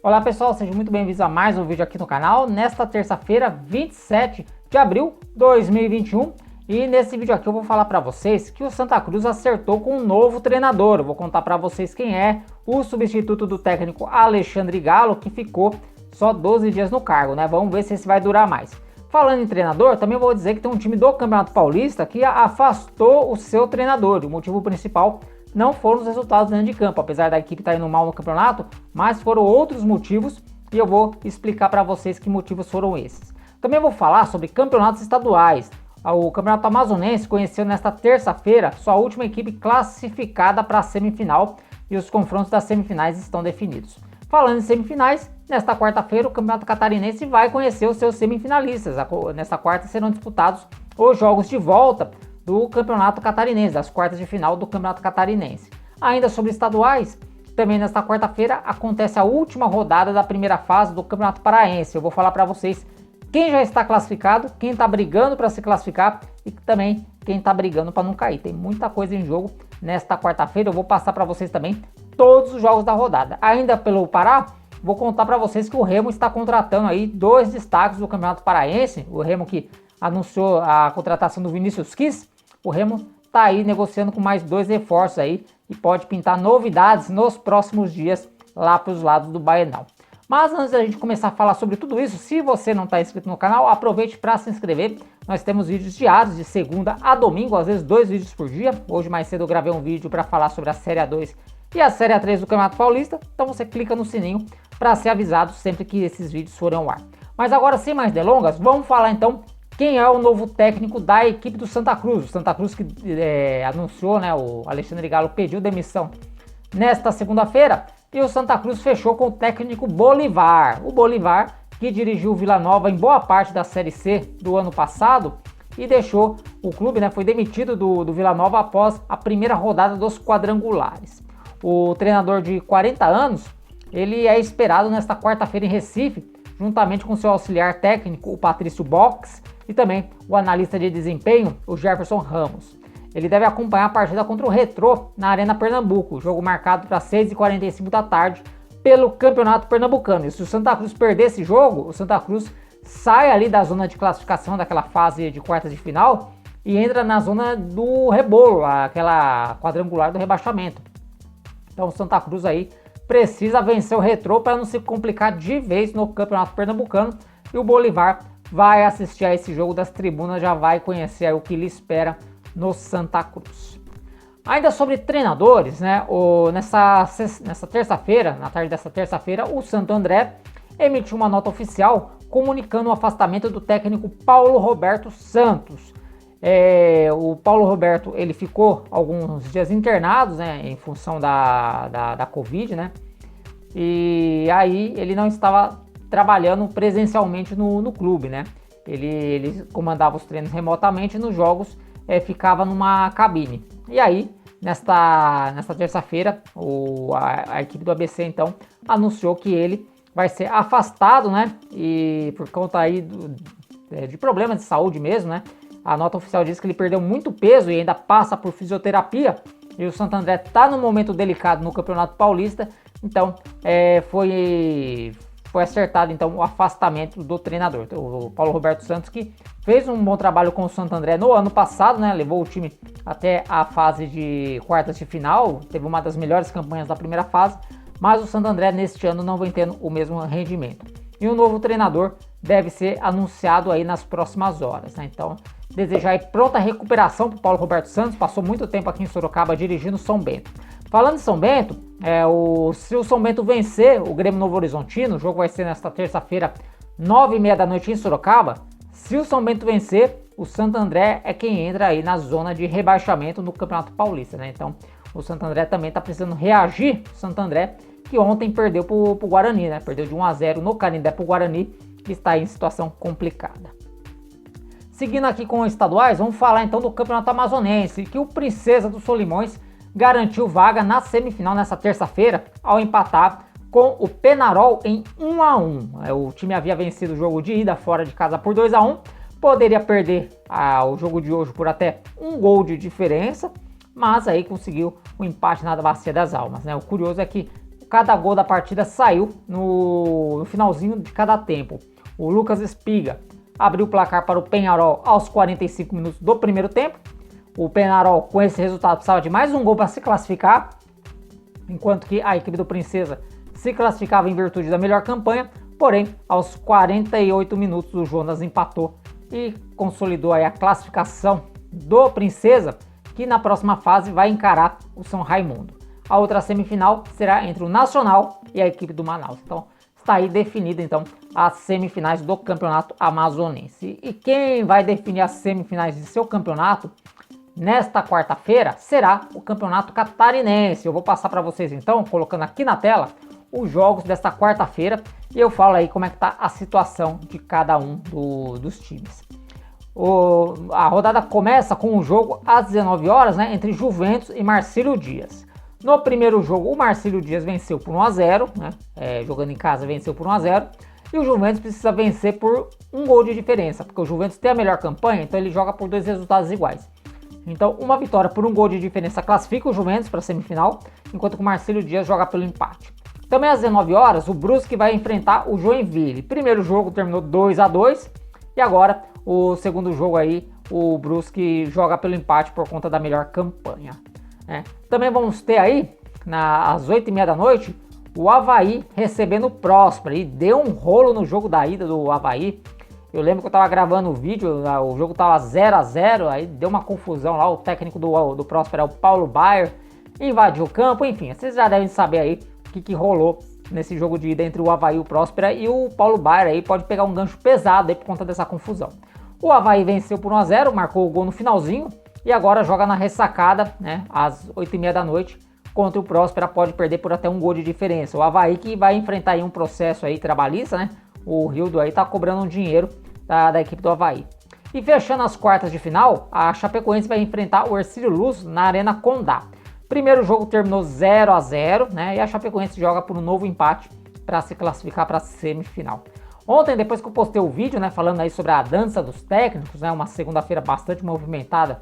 Olá pessoal, sejam muito bem-vindos a mais um vídeo aqui no canal. Nesta terça-feira, 27 de abril de 2021. E nesse vídeo aqui eu vou falar para vocês que o Santa Cruz acertou com um novo treinador. Eu vou contar para vocês quem é o substituto do técnico Alexandre Galo, que ficou só 12 dias no cargo, né? Vamos ver se esse vai durar mais. Falando em treinador, também vou dizer que tem um time do Campeonato Paulista que afastou o seu treinador. O motivo principal não foram os resultados dentro de campo, apesar da equipe estar indo mal no campeonato, mas foram outros motivos e eu vou explicar para vocês que motivos foram esses. Também vou falar sobre campeonatos estaduais. O Campeonato Amazonense conheceu nesta terça-feira sua última equipe classificada para a semifinal e os confrontos das semifinais estão definidos. Falando em semifinais, nesta quarta-feira o Campeonato Catarinense vai conhecer os seus semifinalistas. Nesta quarta serão disputados os jogos de volta do Campeonato Catarinense, das quartas de final do Campeonato Catarinense. Ainda sobre estaduais, também nesta quarta-feira acontece a última rodada da primeira fase do Campeonato Paraense. Eu vou falar para vocês quem já está classificado, quem está brigando para se classificar e também quem está brigando para não cair. Tem muita coisa em jogo nesta quarta-feira. Eu vou passar para vocês também todos os jogos da rodada. Ainda pelo Pará, vou contar para vocês que o Remo está contratando aí dois destaques do Campeonato Paraense. O Remo que anunciou a contratação do Vinícius Quis. O Remo está aí negociando com mais dois reforços aí e pode pintar novidades nos próximos dias lá para os lados do Baenal. Mas antes da gente começar a falar sobre tudo isso, se você não está inscrito no canal, aproveite para se inscrever. Nós temos vídeos diários de segunda a domingo, às vezes 2 vídeos por dia. Hoje mais cedo eu gravei um vídeo para falar sobre a Série A2 e a Série A3 do Campeonato Paulista. Então você clica no sininho para ser avisado sempre que esses vídeos forem ao ar. Mas agora, sem mais delongas, vamos falar então quem é o novo técnico da equipe do Santa Cruz. O Santa Cruz que anunciou, né, o Alexandre Galo pediu demissão nesta segunda-feira e o Santa Cruz fechou com o técnico Bolívar. O Bolívar que dirigiu o Vila Nova em boa parte da Série C do ano passado e deixou o clube, né, foi demitido do Vila Nova após a primeira rodada dos quadrangulares. O treinador de 40 anos, ele é esperado nesta quarta-feira em Recife, juntamente com seu auxiliar técnico, o Patrício Box, e também o analista de desempenho, o Jefferson Ramos. Ele deve acompanhar a partida contra o Retrô na Arena Pernambuco, jogo marcado para 6h45 da tarde pelo Campeonato Pernambucano. E se o Santa Cruz perder esse jogo, o Santa Cruz sai ali da zona de classificação daquela fase de quartas de final e entra na zona do rebolo, aquela quadrangular do rebaixamento. Então o Santa Cruz aí precisa vencer o Retrô para não se complicar de vez no Campeonato Pernambucano e o Bolívar vai assistir a esse jogo das tribunas, já vai conhecer o que lhe espera no Santa Cruz. Ainda sobre treinadores, né? Nessa terça-feira, na tarde dessa terça-feira, o Santo André emitiu uma nota oficial comunicando o afastamento do técnico Paulo Roberto Santos. O Paulo Roberto ele ficou alguns dias internados, né, em função da Covid, né? E aí ele não estava trabalhando presencialmente no clube, né? Ele comandava os treinos remotamente e nos jogos ficava numa cabine. E aí, nesta terça-feira, a equipe do ABC então anunciou que ele vai ser afastado, né? E por conta aí de problemas de saúde mesmo, né? A nota oficial diz que ele perdeu muito peso e ainda passa por fisioterapia. E o Santo André está num momento delicado no Campeonato Paulista, então foi acertado então o afastamento do treinador, o Paulo Roberto Santos, que fez um bom trabalho com o Santo André no ano passado, né? Levou o time até a fase de quartas de final, teve uma das melhores campanhas da primeira fase, mas o Santo André neste ano não vem tendo o mesmo rendimento. E o novo treinador deve ser anunciado aí nas próximas horas, né? Então, desejar aí pronta recuperação para o Paulo Roberto Santos, passou muito tempo aqui em Sorocaba dirigindo o São Bento. Falando em São Bento, se o São Bento vencer o Grêmio Novo Horizontino, o jogo vai ser nesta terça-feira, 9h30 da noite em Sorocaba. Se o São Bento vencer, o Santo André é quem entra aí na zona de rebaixamento no Campeonato Paulista, né? Então, o Santo André também está precisando reagir. O Santo André, que ontem perdeu para o Guarani, né? Perdeu de 1-0 no Canindé para o Guarani, que está aí em situação complicada. Seguindo aqui com os estaduais, vamos falar então do Campeonato Amazonense, que o Princesa dos Solimões garantiu vaga na semifinal nessa terça-feira ao empatar com o Penarol em 1-1. O time havia vencido o jogo de ida fora de casa por 2-1, poderia perder o jogo de hoje por até um gol de diferença, mas aí conseguiu o empate na Bacia das Almas, né? O curioso é que cada gol da partida saiu no finalzinho de cada tempo. O Lucas Espiga abriu o placar para o Peñarol aos 45 minutos do primeiro tempo. O Peñarol, com esse resultado, precisava de mais um gol para se classificar, enquanto que a equipe do Princesa se classificava em virtude da melhor campanha. Porém, aos 48 minutos, o Jonas empatou e consolidou aí a classificação do Princesa, que na próxima fase vai encarar o São Raimundo. A outra semifinal será entre o Nacional e a equipe do Manaus. Então, está aí definida então as semifinais do campeonato amazonense. E quem vai definir as semifinais de seu campeonato nesta quarta-feira será o campeonato catarinense. Eu vou passar para vocês então, colocando aqui na tela, os jogos desta quarta-feira e eu falo aí como é que está a situação de cada um dos times. A rodada começa com um jogo às 19 horas, né, entre Juventus e Marcílio Dias. No primeiro jogo, o Marcílio Dias venceu por 1-0, né? Jogando em casa venceu por 1-0, e o Juventus precisa vencer por um gol de diferença, porque o Juventus tem a melhor campanha, então ele joga por 2 resultados iguais. Então, uma vitória por um gol de diferença classifica o Juventus para a semifinal, enquanto que o Marcílio Dias joga pelo empate. Também às 19 horas, o Brusque vai enfrentar o Joinville. Primeiro jogo terminou 2-2, e agora o segundo jogo aí, o Brusque joga pelo empate por conta da melhor campanha. Também vamos ter aí, às 8h30 da noite, o Avaí recebendo o Próspera. E deu um rolo no jogo da ida do Avaí. Eu lembro que eu estava gravando o vídeo, o jogo estava 0-0, aí deu uma confusão lá. O técnico do Próspera é o Paulo Baier, invadiu o campo, enfim. Vocês já devem saber aí o que rolou nesse jogo de ida entre o Avaí e o Próspera. E o Paulo Baier aí pode pegar um gancho pesado aí por conta dessa confusão. O Avaí venceu por 1-0, marcou o gol no finalzinho. E agora joga na ressacada, né, às 8h30 da noite, contra o Próspera, pode perder por até um gol de diferença. O Avaí que vai enfrentar aí um processo aí trabalhista, né, o Rildo aí tá cobrando um dinheiro da equipe do Avaí. E fechando as quartas de final, a Chapecoense vai enfrentar o Hercílio Luz na Arena Condá. Primeiro jogo terminou 0-0, né, e a Chapecoense joga por um novo empate para se classificar para a semifinal. Ontem, depois que eu postei o vídeo, né, falando aí sobre a dança dos técnicos, né, uma segunda-feira bastante movimentada,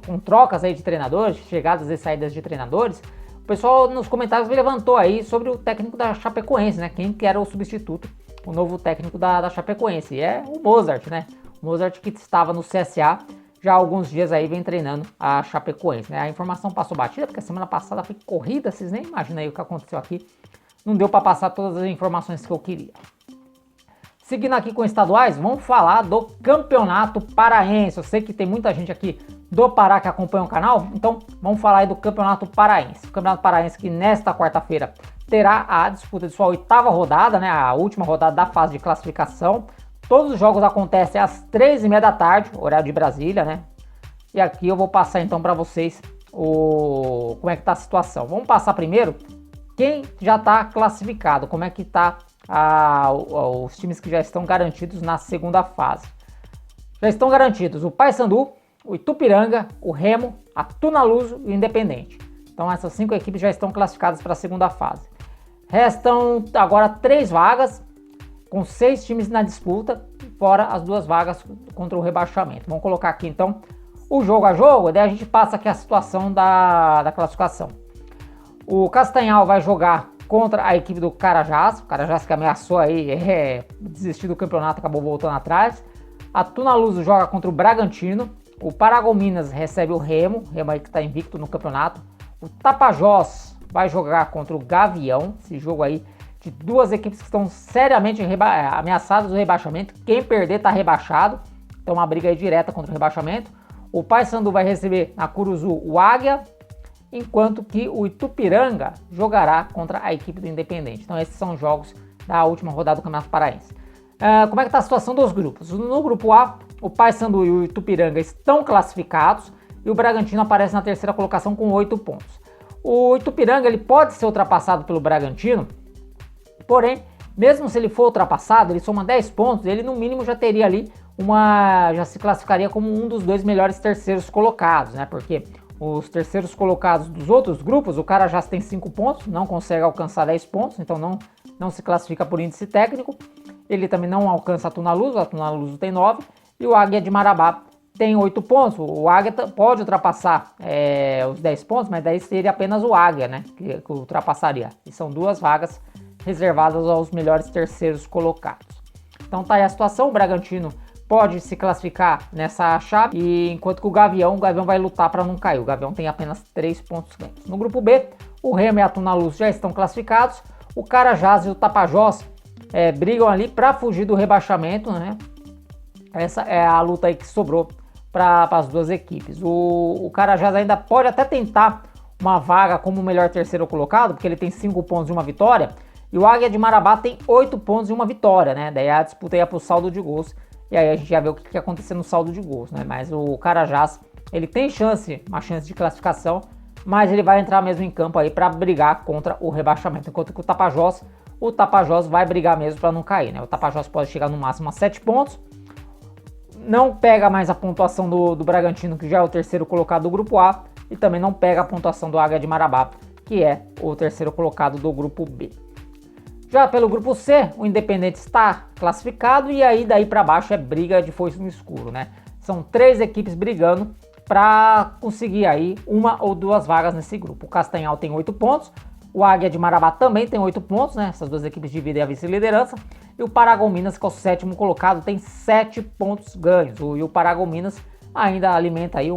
com trocas aí de treinadores, chegadas e saídas de treinadores, o pessoal nos comentários levantou aí sobre o técnico da Chapecoense, né? Quem que era o substituto, o novo técnico da Chapecoense. E é o Mozart, né? O Mozart que estava no CSA já há alguns dias aí, vem treinando a Chapecoense, né? A informação passou batida, porque a semana passada foi corrida, vocês nem imaginam aí o que aconteceu aqui. Não deu para passar todas as informações que eu queria. Seguindo aqui com estaduais, vamos falar do Campeonato Paraense. Eu sei que tem muita gente aqui do Pará que acompanha o canal, então vamos falar aí do Campeonato Paraense. O Campeonato Paraense que nesta quarta-feira terá a disputa de sua 8ª rodada, né, a última rodada da fase de classificação. Todos os jogos acontecem às 3h30 da tarde, horário de Brasília, né? E aqui eu vou passar então para vocês como é que tá a situação. Vamos passar primeiro quem já está classificado, como é que está os times que já estão garantidos na segunda fase. Já estão garantidos o Paysandu, o Itupiranga, o Remo, a Tunaluso e o Independente. Então essas 5 equipes já estão classificadas para a segunda fase. Restam agora 3 vagas, com 6 times na disputa, fora as 2 vagas contra o rebaixamento. Vamos colocar aqui então o jogo a jogo, daí a gente passa aqui a situação da classificação. O Castanhal vai jogar contra a equipe do Carajás, o Carajás que ameaçou aí desistir do campeonato, acabou voltando atrás. A Tunaluso joga contra o Bragantino, o Paragominas recebe o Remo aí que está invicto no campeonato. O Tapajós vai jogar contra o Gavião, esse jogo aí de 2 equipes que estão seriamente ameaçadas do rebaixamento. Quem perder está rebaixado, então uma briga aí direta contra o rebaixamento. O Paysandu vai receber na Curuzu o Águia, enquanto que o Itupiranga jogará contra a equipe do Independente. Então esses são os jogos da última rodada do Campeonato Paraense. Como é que está a situação dos grupos? No grupo A, o Paysandu e o Itupiranga estão classificados e o Bragantino aparece na 3ª colocação com 8 pontos. O Itupiranga ele pode ser ultrapassado pelo Bragantino, porém, mesmo se ele for ultrapassado, ele soma 10 pontos, ele no mínimo já teria ali já se classificaria como um dos 2 melhores terceiros colocados, né? Porque os terceiros colocados dos outros grupos, o Carajás tem 5 pontos, não consegue alcançar 10 pontos, então não se classifica por índice técnico. Ele também não alcança a Tunaluso tem 9, e o Águia de Marabá tem 8 pontos, o Águia pode ultrapassar os 10 pontos, mas daí seria apenas o Águia, né, que ultrapassaria. E são 2 vagas reservadas aos melhores terceiros colocados. Então tá aí a situação, o Bragantino pode se classificar nessa chave, e enquanto que o Gavião vai lutar para não cair. O Gavião tem apenas 3 pontos ganhos. No grupo B, o Remo e a Tuna Luz já estão classificados, o Carajás e o Tapajós brigam ali para fugir do rebaixamento, né? Essa é a luta aí que sobrou para as duas equipes. O Carajás ainda pode até tentar uma vaga como o melhor terceiro colocado, porque ele tem 5 pontos e 1 vitória, e o Águia de Marabá tem 8 pontos e 1 vitória, né? Daí a disputa ia para o saldo de gols, e aí a gente já vê o que ia acontecer no saldo de gols, né? Mas o Carajás, ele tem uma chance de classificação, mas ele vai entrar mesmo em campo aí para brigar contra o rebaixamento, enquanto que o Tapajós vai brigar mesmo para não cair, né? O Tapajós pode chegar no máximo a 7 pontos, não pega mais a pontuação do Bragantino, que já é o terceiro colocado do grupo A, e também não pega a pontuação do Águia de Marabá, que é o terceiro colocado do grupo B. Já pelo grupo C, o Independente está classificado, e aí daí para baixo é briga de foice no escuro, né? São 3 equipes brigando para conseguir aí 1 ou 2 vagas nesse grupo. O Castanhal tem 8 pontos, o Águia de Marabá também tem 8 pontos, né? Essas 2 equipes dividem a vice-liderança. E o Paragominas, que é o 7º colocado, tem 7 pontos ganhos. E o Paragominas ainda alimenta aí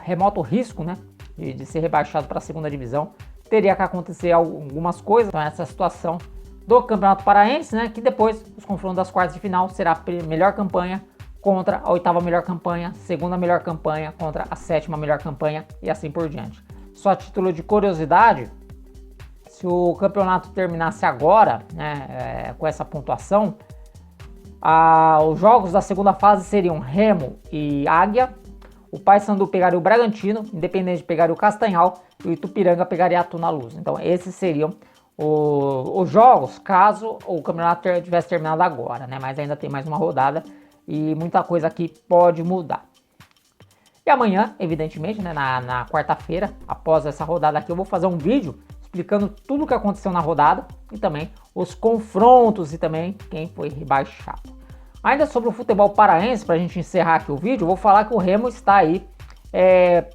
remoto risco, né? De ser rebaixado para a 2ª divisão. Teria que acontecer algumas coisas. Então essa situação do Campeonato Paraense, né? Que depois, os confrontos das quartas de final, será a melhor campanha contra a 8ª melhor campanha, 2ª melhor campanha contra a 7ª melhor campanha e assim por diante. Só a título de curiosidade, se o campeonato terminasse agora, né, com essa pontuação, os jogos da segunda fase seriam Remo e Águia, o Paysandu pegaria o Bragantino, Independente pegaria o Castanhal e o Itupiranga pegaria a Tuna Luz. Então esses seriam os jogos caso o campeonato tivesse terminado agora, né? Mas ainda tem mais uma rodada e muita coisa aqui pode mudar. E amanhã, evidentemente, né, na quarta-feira, após essa rodada aqui, eu vou fazer um vídeo explicando tudo o que aconteceu na rodada e também os confrontos e também quem foi rebaixado. Ainda sobre o futebol paraense, para a gente encerrar aqui o vídeo, eu vou falar que o Remo está aí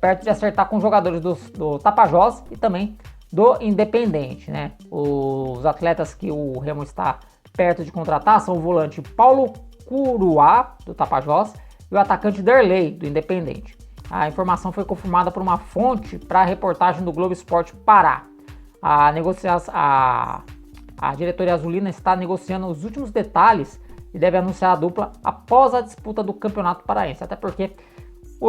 perto de acertar com os jogadores do Tapajós e também do Independente, né? Os atletas que o Remo está perto de contratar são o volante Paulo Curuá, do Tapajós, e o atacante Derlei, do Independente. A informação foi confirmada por uma fonte para a reportagem do Globo Esporte Pará. A diretoria azulina está negociando os últimos detalhes e deve anunciar a dupla após a disputa do Campeonato Paraense. Até porque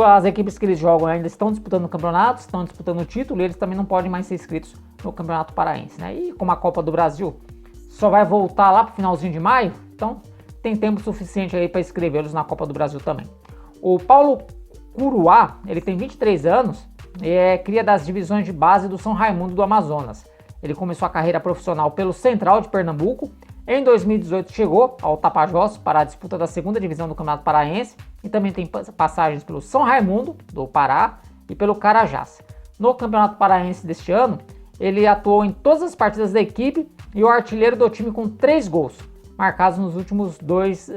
as equipes que eles jogam ainda estão disputando o campeonato, estão disputando o título e eles também não podem mais ser inscritos no Campeonato Paraense, né? E como a Copa do Brasil só vai voltar lá para o finalzinho de maio, então tem tempo suficiente aí para inscrevê-los na Copa do Brasil também. O Paulo Curuá, ele tem 23 anos e é cria das divisões de base do São Raimundo do Amazonas. Ele começou a carreira profissional pelo Central de Pernambuco. Em 2018 chegou ao Tapajós para a disputa da 2ª divisão do Campeonato Paraense e também tem passagens pelo São Raimundo do Pará e pelo Carajás. No Campeonato Paraense deste ano, ele atuou em todas as partidas da equipe e o artilheiro do time com 3 gols, marcados nos últimos 2,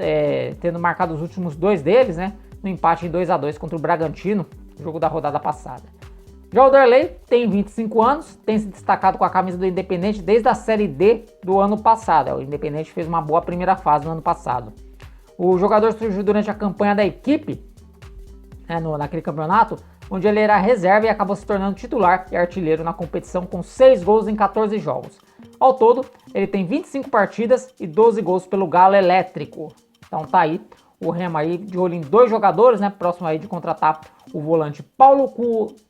tendo marcado os últimos 2 deles, né, no empate em 2-2 contra o Bragantino, jogo da rodada passada. Já o Derlei tem 25 anos, tem se destacado com a camisa do Independente desde a Série D do ano passado. O Independente fez uma boa primeira fase no ano passado. O jogador surgiu durante a campanha da equipe, naquele campeonato, onde ele era reserva e acabou se tornando titular e artilheiro na competição com 6 gols em 14 jogos. Ao todo, ele tem 25 partidas e 12 gols pelo Galo Elétrico. Então tá aí o Remo aí de olho em 2 jogadores, né? Próximo aí de contratar o volante Paulo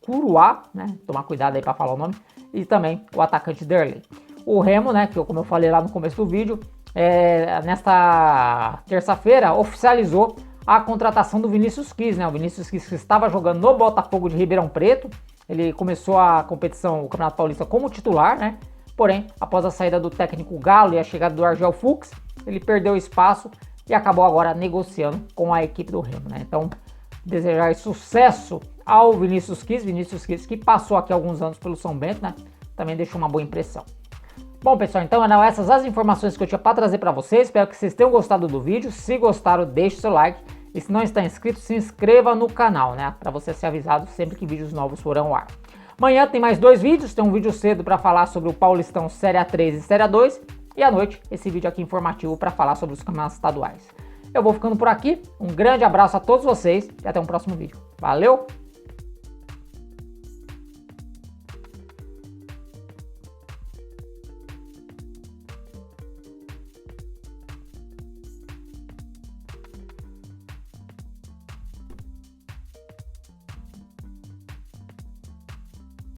Curuá, né? Tomar cuidado aí para falar o nome. E também o atacante Derlei. O Remo, né? Que como eu falei lá no começo do vídeo, nesta terça-feira oficializou a contratação do Vinícius Quis, né? O Vinícius Quis que estava jogando no Botafogo de Ribeirão Preto. Ele começou a competição, o Campeonato Paulista, como titular, né? Porém, após a saída do técnico Galo e a chegada do Argel Fux, ele perdeu espaço e acabou agora negociando com a equipe do Remo, né? Então, desejar sucesso ao Vinícius Quis que passou aqui alguns anos pelo São Bento, né? Também deixou uma boa impressão. Bom, pessoal, então eram essas as informações que eu tinha para trazer para vocês. Espero que vocês tenham gostado do vídeo. Se gostaram, deixe seu like E se não está inscrito, se inscreva no canal, né? Para você ser avisado sempre que vídeos novos forem ao ar. Amanhã tem mais 2 vídeos, tem um vídeo cedo para falar sobre o Paulistão Série A3 e Série A2. E à noite, esse vídeo aqui informativo para falar sobre os campeonatos estaduais. Eu vou ficando por aqui, um grande abraço a todos vocês e até um próximo vídeo. Valeu!